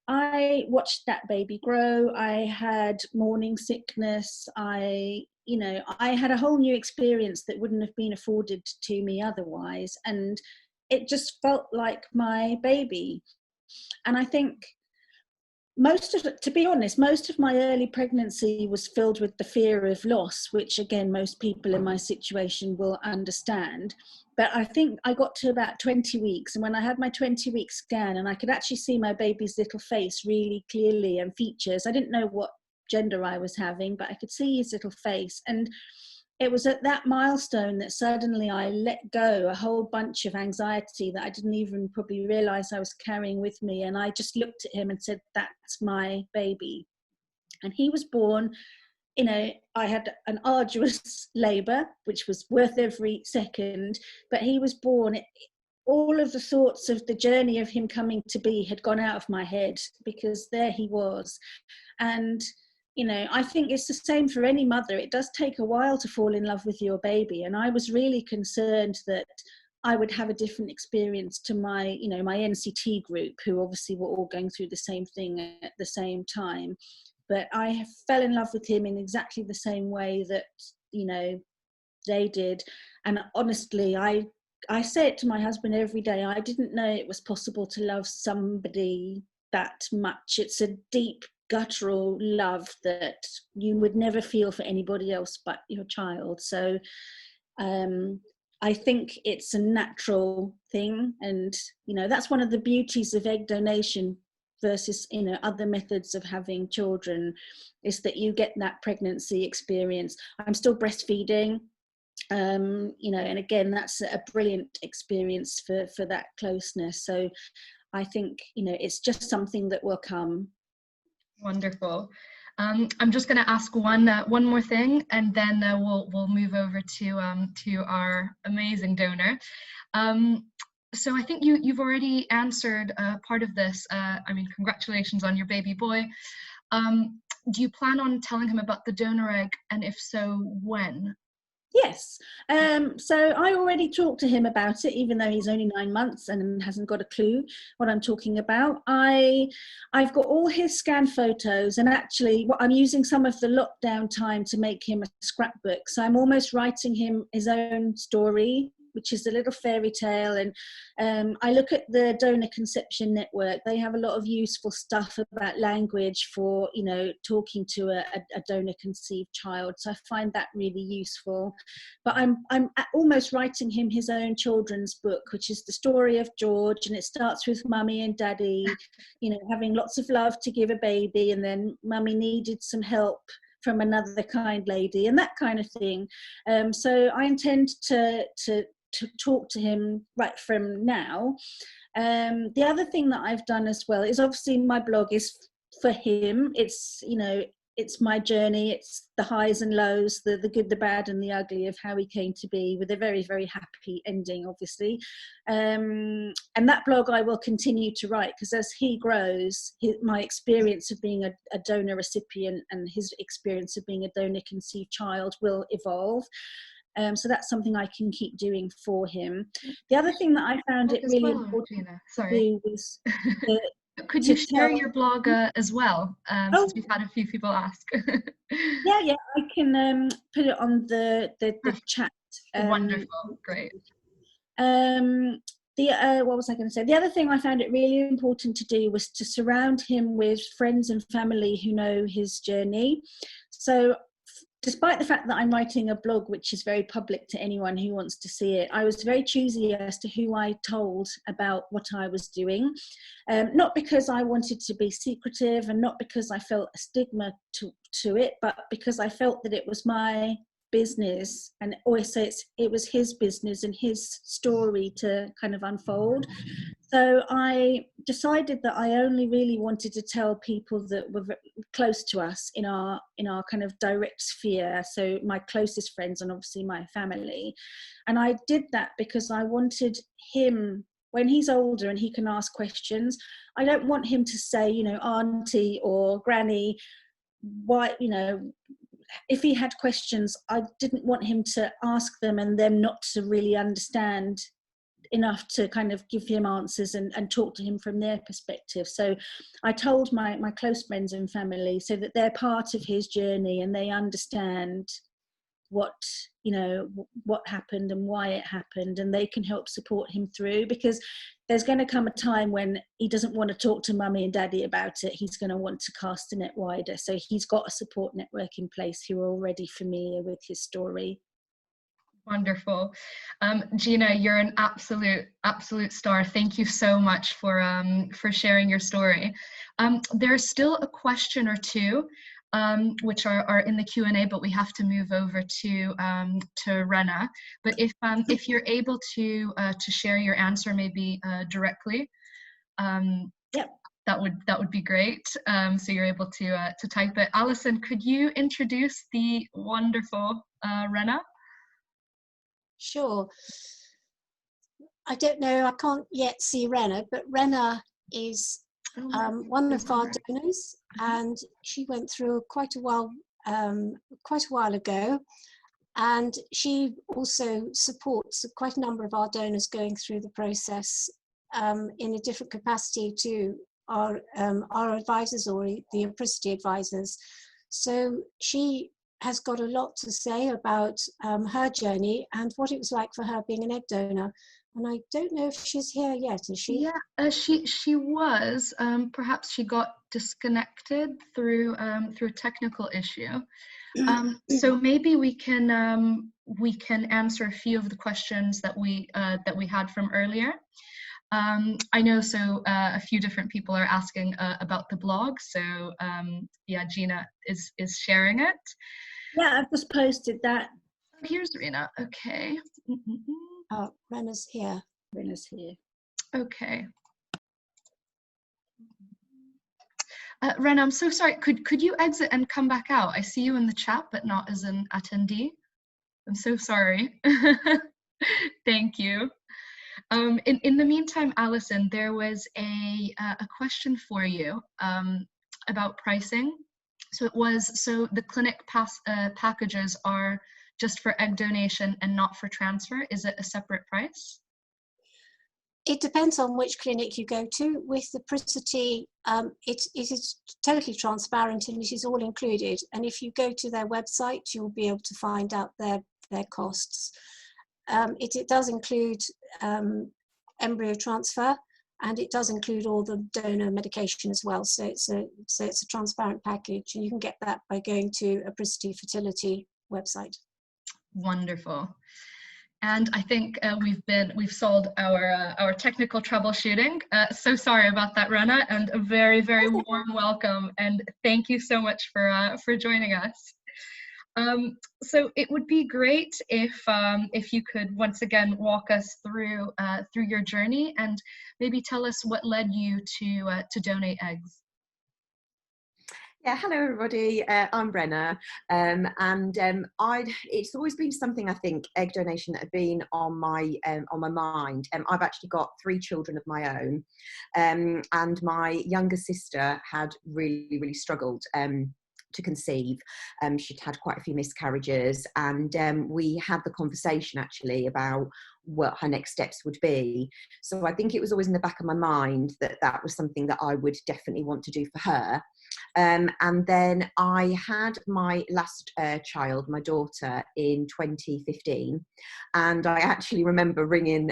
I watched that baby grow. I had morning sickness. I had a whole new experience that wouldn't have been afforded to me otherwise. And it just felt like my baby. And I think to be honest, most of my early pregnancy was filled with the fear of loss, which again, most people in my situation will understand. But I think I got to about 20 weeks. And when I had my 20-week scan and I could actually see my baby's little face really clearly and features, I didn't know what gender I was having, but I could see his little face. And it was at that milestone that suddenly I let go a whole bunch of anxiety that I didn't even probably realize I was carrying with me. And I just looked at him and said, that's my baby. And he was born. I had an arduous labor, which was worth every second, but he was born. All of the thoughts of the journey of him coming to be had gone out of my head, because there he was. And I think it's the same for any mother. It does take a while to fall in love with your baby. And I was really concerned that I would have a different experience to my NCT group, who obviously were all going through the same thing at the same time. But I fell in love with him in exactly the same way that, they did. And honestly, I say it to my husband every day. I didn't know it was possible to love somebody that much. It's a deep, guttural love that you would never feel for anybody else but your child. So I think it's a natural thing. And, that's one of the beauties of egg donation versus, other methods of having children, is that you get that pregnancy experience. I'm still breastfeeding, and again, that's a brilliant experience for that closeness. So I think, it's just something that will come. Wonderful. I'm just going to ask one more thing, and then we'll move over to our amazing donor. So I think you've already answered part of this. I mean, congratulations on your baby boy. Do you plan on telling him about the donor egg, and if so, when? Yes. So I already talked to him about it, even though he's only 9 months and hasn't got a clue what I'm talking about. I've got all his scan photos, and actually I'm using some of the lockdown time to make him a scrapbook. So I'm almost writing him his own story, which is a little fairy tale. And I look at the Donor Conception Network. They have a lot of useful stuff about language for, talking to a donor conceived child. So I find that really useful. But I'm almost writing him his own children's book, which is the story of George. And it starts with mummy and daddy, having lots of love to give a baby. And then mummy needed some help from another kind lady, and that kind of thing. So I intend to talk to him right from now. The other thing that I've done as well is, obviously my blog is for him. It's, it's my journey. It's the highs and lows, the good, the bad and the ugly of how he came to be, with a very, very happy ending, obviously. And that blog I will continue to write, because as he grows, my experience of being a donor recipient and his experience of being a donor conceived child will evolve. So that's something I can keep doing for him. The other thing that I found it really important Gina, to do was could you share your blog as well, since we've had a few people ask? Yeah, I can put it on the chat. Wonderful, great. What was I going to say? The other thing I found it really important to do was to surround him with friends and family who know his journey. So despite the fact that I'm writing a blog which is very public to anyone who wants to see it, I was very choosy as to who I told about what I was doing. Not because I wanted to be secretive, and not because I felt a stigma to it, but because I felt that it was my business, and also it was his business and his story to kind of unfold. So I decided that I only really wanted to tell people that were close to us in our kind of direct sphere, so my closest friends and obviously my family. And I did that because I wanted him, when he's older and he can ask questions, I don't want him to say, auntie or granny, why, if he had questions, I didn't want him to ask them and them not to really understand enough to kind of give him answers and talk to him from their perspective. So I told my close friends and family, so that they're part of his journey and they understand what happened and why it happened, and they can help support him through, because there's going to come a time when he doesn't want to talk to mummy and daddy about it. He's going to want to cast the net wider. So he's got a support network in place who are already familiar with his story. Wonderful. Gina, you're an absolute star. Thank you so much for sharing your story. There's still a question or two which are in the Q&A, but we have to move over to Rena. But if you're able to share your answer maybe directly, yep, that would be great. So you're able to type it. Alison, could you introduce the wonderful Rena? Sure. I don't know, I can't yet see Rena, but Rena is one of our donors, and she went through quite a while ago, and she also supports quite a number of our donors going through the process in a different capacity to our advisors or the Apricity advisors. So she has got a lot to say about her journey and what it was like for her being an egg donor. And I don't know if she's here yet, is she? Yeah, she was. Perhaps she got disconnected through a technical issue. So maybe we can answer a few of the questions that we had from earlier. I know, so a few different people are asking about the blog. So yeah, Gina is sharing it. Yeah, I've just posted that. Here's Rena. Okay. Oh, Rena's here. Rena's here. Okay. Ren, I'm so sorry. Could you exit and come back out? I see you in the chat, but not as an attendee. I'm so sorry. Thank you. In the meantime, Alison, there was a question for you about pricing. So the clinic packages are just for egg donation and not for transfer. Is it a separate price? It depends on which clinic you go to. With the Fertility, it is totally transparent and it is all included. And if you go to their website, you'll be able to find out their costs. It does include embryo transfer, and it does include all the donor medication as well. So it's a transparent package, and you can get that by going to a Fertility website. Wonderful. And I think we've solved our technical troubleshooting. So sorry about that, Rena, and a very, very warm welcome. And thank you so much for joining us. So it would be great if you could once again walk us through your journey and maybe tell us what led you to donate eggs. Yeah, hello everybody. I'm Brenna, it's always been something, I think, egg donation that had been on my mind. I've actually got 3 children of my own, and my younger sister had really struggled to conceive. She'd had quite a few miscarriages, and we had the conversation actually about what her next steps would be. So I think it was always in the back of my mind that was something that I would definitely want to do for her. And then I had my last child, my daughter, in 2015, and I actually remember ringing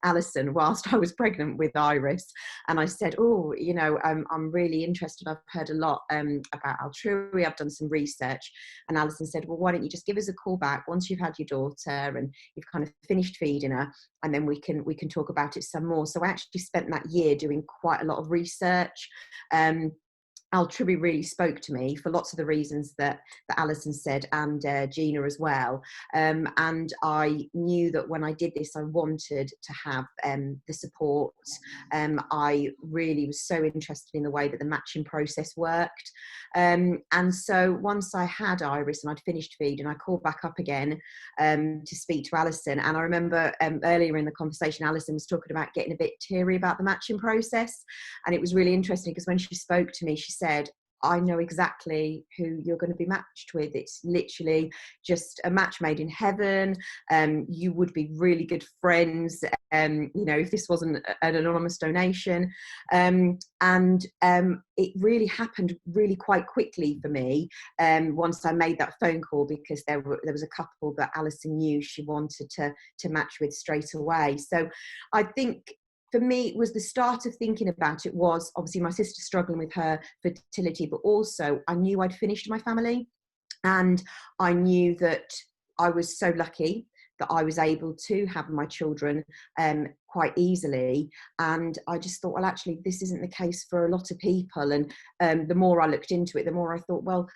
Alison whilst I was pregnant with Iris, and I said, oh, you know, I'm really interested. I've heard a lot about Altrui. I've done some research. And Alison said, well, why don't you just give us a call back once you've had your daughter and you've kind of finished feeding her, and then we can talk about it some more. So I actually spent that year doing quite a lot of research. Altrui really spoke to me for lots of the reasons that Alison said, and Gina as well. And I knew that when I did this, I wanted to have the support. I really was so interested in the way that the matching process worked. And so once I had Iris and I'd finished feeding, I called back up again to speak to Alison. And I remember earlier in the conversation, Alison was talking about getting a bit teary about the matching process. And it was really interesting because when she spoke to me, she said, I know exactly who you're going to be matched with. It's literally just a match made in heaven. You would be really good friends, you know, if this wasn't an anonymous donation. And it really happened really quite quickly for me once I made that phone call, because there was a couple that Alison knew she wanted to match with straight away. So I think for me, it was the start of thinking about it. Was obviously my sister struggling with her fertility, but also I knew I'd finished my family, and I knew that I was so lucky that I was able to have my children quite easily. And I just thought, well, actually, this isn't the case for a lot of people. And the more I looked into it, the more I thought, well,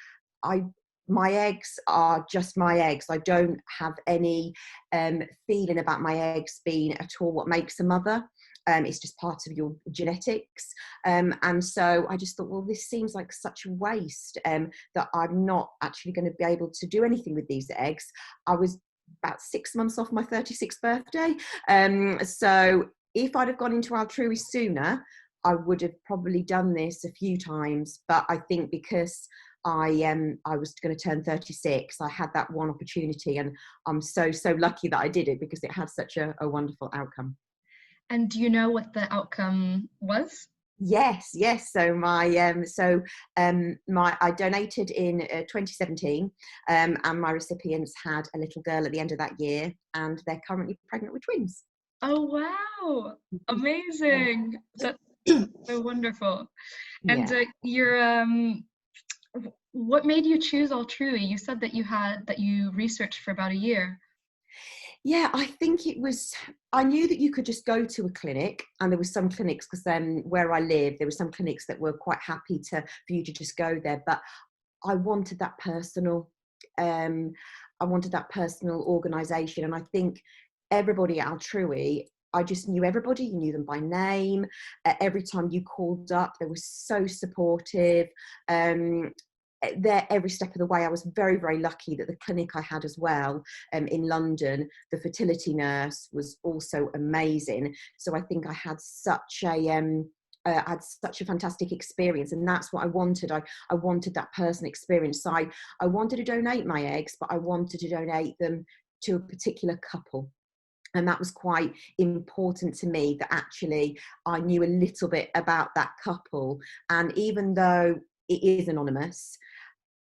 my eggs are just my eggs. I don't have any feeling about my eggs being at all what makes a mother. It's just part of your genetics. And so I just thought, well, this seems like such a waste that I'm not actually going to be able to do anything with these eggs. I was about 6 months off my 36th birthday. So if I'd have gone into Altrui sooner, I would have probably done this a few times. But I think because I was going to turn 36, I had that one opportunity, and I'm so lucky that I did it, because it had such a wonderful outcome. And do you know what the outcome was? Yes. So I donated in 2017, and my recipients had a little girl at the end of that year, and they're currently pregnant with twins. Oh wow! Amazing. That's so wonderful. And what made you choose Altrui? You said that you researched for about a year. Yeah, I think I knew that you could just go to a clinic, and there were some clinics, because where I live, there were some clinics that were quite happy for you to just go there. But I wanted that personal organisation, and I think everybody at Altrui I just knew everybody. You knew them by name. Every time you called up, they were so supportive. There every step of the way. I was very, very lucky that the clinic I had as well in London, the fertility nurse was also amazing. So I think I had such a fantastic experience, and that's what I wanted. I wanted that personal experience. So I wanted to donate my eggs, but I wanted to donate them to a particular couple. And that was quite important to me, that actually I knew a little bit about that couple. And even though it is anonymous,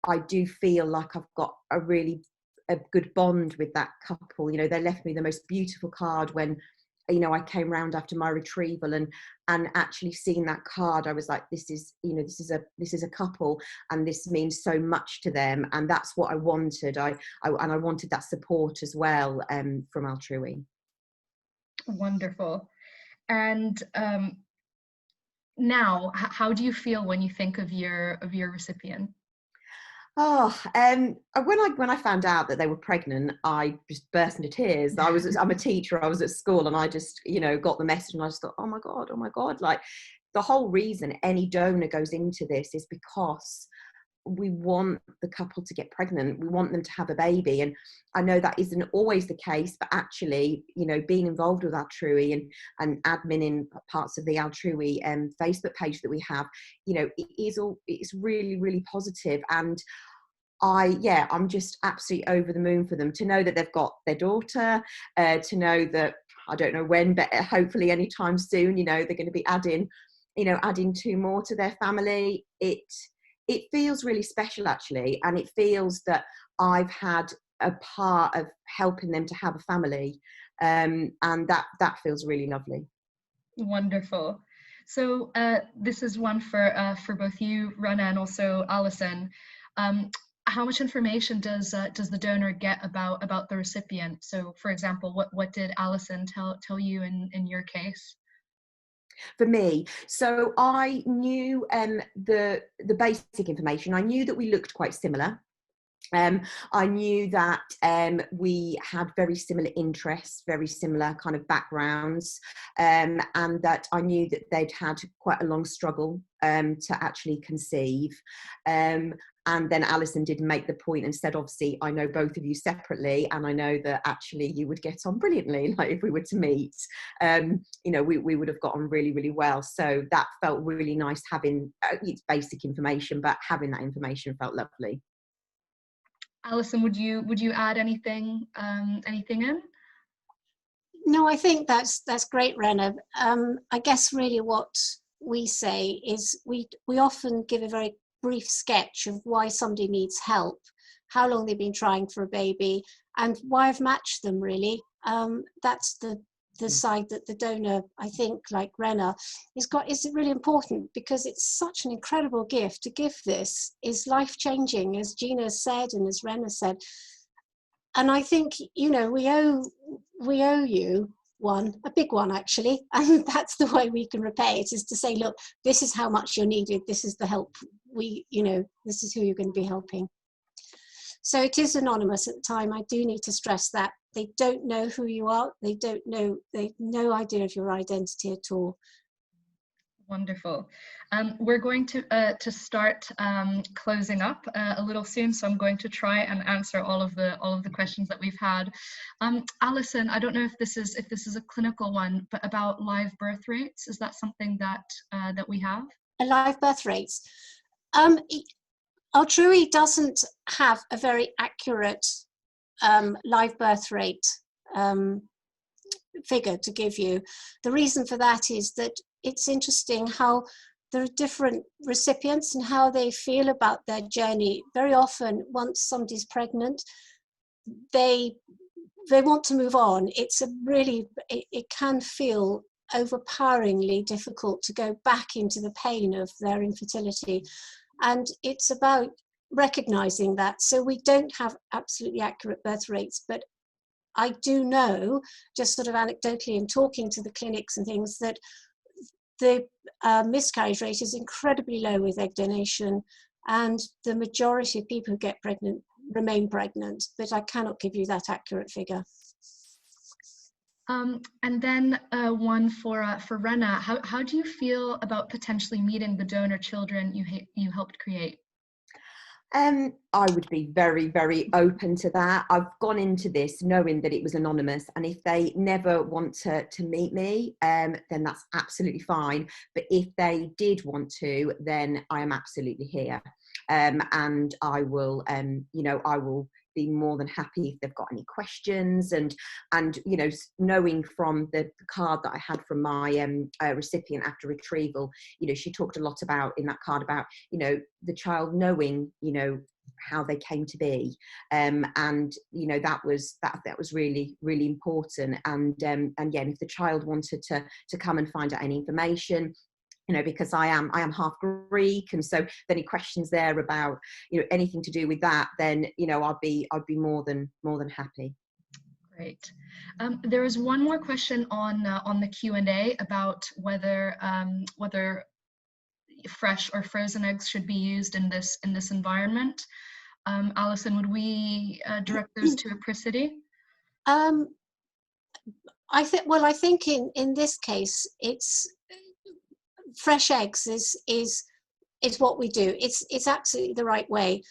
I do feel like I've got a good bond with that couple. You know, they left me the most beautiful card when, you know, I came round after my retrieval, and actually seeing that card, I was like, this is a couple, and this means so much to them. And that's what I wanted. I wanted that support as well from Altrui. Wonderful. And now, how do you feel when you think of your recipient? Oh, when I found out that they were pregnant, I just burst into tears. I'm a teacher. I was at school, and I just, you know, got the message, and I just thought, oh my God. Like, the whole reason any donor goes into this is because we want the couple to get pregnant. We want them to have a baby. And I know that isn't always the case, but actually, you know, being involved with Altrui and adminning parts of the Altrui Facebook page that we have, you know, it's really, really positive. And I'm just absolutely over the moon for them to know that they've got their daughter, to know that, I don't know when, but hopefully anytime soon, you know, they're going to be adding 2 more to their family. It feels really special, actually, and it feels that I've had a part of helping them to have a family, and that feels really lovely. Wonderful. So this is one for both you, Rana, and also Alison. How much information does the donor get about the recipient? So, for example, what did Alison tell you in your case? For me, so I knew the basic information. I knew that we looked quite similar. I knew that we had very similar interests, very similar kind of backgrounds, and that I knew that they'd had quite a long struggle to actually conceive. And then Alison did make the point and said, obviously, I know both of you separately, and I know that actually you would get on brilliantly. Like, if we were to meet, you know, we would have got on really, really well. So that felt really nice, having it's basic information, but having that information felt lovely. Alison, would you add anything in? No, I think that's great, Rena. I guess really what we say is we often give a very brief sketch of why somebody needs help, how long they've been trying for a baby, and why I've matched them, really. That's the side that the donor, I think, like Rena, is really important, because it's such an incredible gift. To give this is life-changing, as Gina said and as Rena said. And I think, you know, we owe you a big one, actually, and that's the way we can repay it, is to say, look, this is how much you're needed, this is the help this is who you're going to be helping. So it is anonymous at the time. I do need to stress that. They don't know who you are. They've no idea of your identity at all. Wonderful. We're going to start closing up a little soon, so I'm going to try and answer all of the questions that we've had. Alison, I don't know if this is a clinical one, but about live birth rates, is that something that we have? Live birth rates. Altrui doesn't have a very accurate live birth rate figure to give you. The reason for that is that it's interesting how there are different recipients and how they feel about their journey. Very often, once somebody's pregnant, they want to move on. It can feel overpoweringly difficult to go back into the pain of their infertility. And it's about recognizing that. So we don't have absolutely accurate birth rates, but I do know, just sort of anecdotally in talking to the clinics and things, that the miscarriage rate is incredibly low with egg donation, and the majority of people who get pregnant remain pregnant, but I cannot give you that accurate figure. And then one for Rena. How do you feel about potentially meeting the donor children you helped create? I would be very, very open to that. I've gone into this knowing that it was anonymous, and if they never want to meet me, then that's absolutely fine. But if they did want to, then I am absolutely here, and I will, I will be more than happy if they've got any questions. And knowing from the card that I had from my recipient after retrieval, she talked a lot about in that card about the child knowing how they came to be, and that was really, really important. And yeah, if the child wanted to come and find out any information, because I am half Greek, and so if any questions there about anything to do with that, then I'd be more than happy. Great. There is one more question on the Q&A about whether fresh or frozen eggs should be used in this environment. Alison, would we direct those to Apricity? I think in this case, it's fresh eggs is what we do. It's absolutely the right way.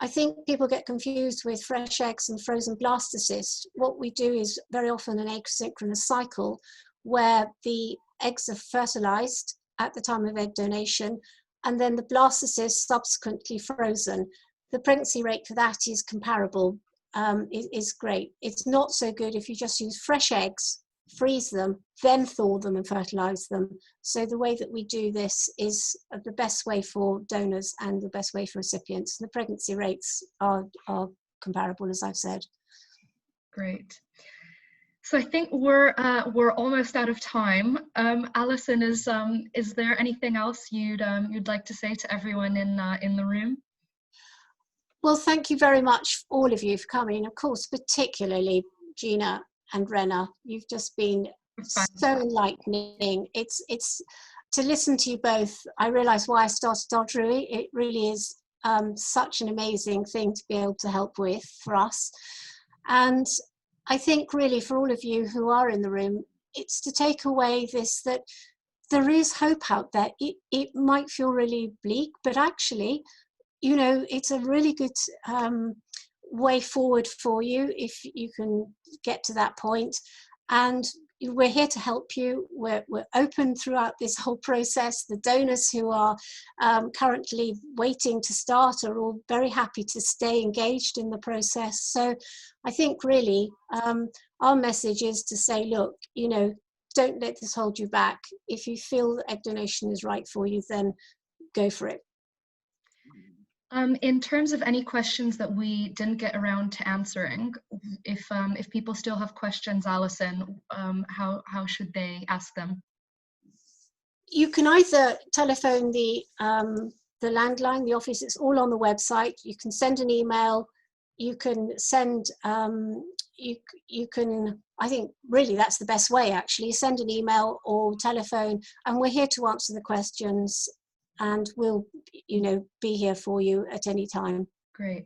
I think people get confused with fresh eggs and frozen blastocysts. What we do is very often an egg synchronous cycle where the eggs are fertilized at the time of egg donation, and then the blastocyst subsequently frozen. The pregnancy rate for that is comparable, is great. It's not so good if you just use fresh eggs, freeze them, then thaw them and fertilize them. So the way that we do this is the best way for donors and the best way for recipients. The pregnancy rates are comparable, as I've said. Great. So I think we're almost out of time. Alison, is there anything else you'd like to say to everyone in the room? Well, thank you very much, all of you, for coming. Of course, particularly Gina and Rena. You've just been so enlightening. It's to listen to you both. I realised why I started Dodgery. It really is such an amazing thing to be able to help with for us. And I think really for all of you who are in the room, it's to take away this, that there is hope out there. It might feel really bleak, but actually, it's a really good way forward for you if you can get to that point. And we're here to help you. We're open throughout this whole process. The donors who are currently waiting to start are all very happy to stay engaged in the process. So I think really our message is to say, look, don't let this hold you back. If you feel that egg donation is right for you, then go for it. In terms of any questions that we didn't get around to answering, if people still have questions, Alison, how should they ask them? You can either telephone the landline, the office. It's all on the website. You can send an email. You can send. You can. I think really that's the best way. Actually, send an email or telephone, and we're here to answer the questions. And we'll, be here for you at any time. Great.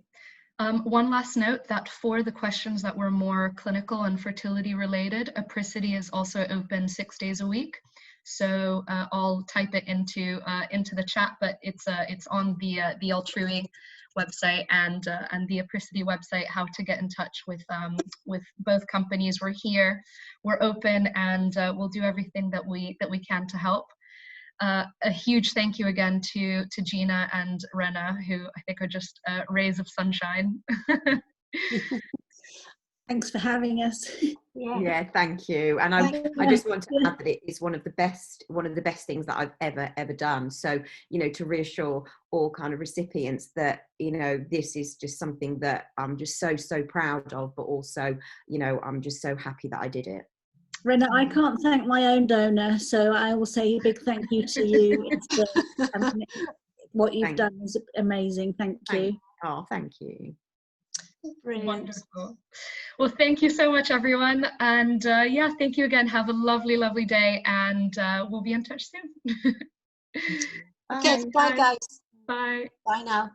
One last note that for the questions that were more clinical and fertility related, Apricity is also open 6 days a week. So I'll type it into the chat, but it's on the Altrui website and the Apricity website, how to get in touch with both companies. We're here, we're open, and we'll do everything that we can to help. A huge thank you again to Gina and Rena, who I think are just rays of sunshine. Thanks for having us. Yeah, thank you. And I just want to add that it is one of the best things that I've ever done. So, to reassure all kind of recipients that, this is just something that I'm just so proud of, but also, I'm just so happy that I did it. Rena, I can't thank my own donor, so I will say a big thank you to you. What you've done is amazing. Thank you. Oh, thank you. Brilliant. Wonderful. Well, thank you so much, everyone. And yeah, thank you again. Have a lovely, lovely day, and we'll be in touch soon. Okay, bye guys. Bye. Bye now.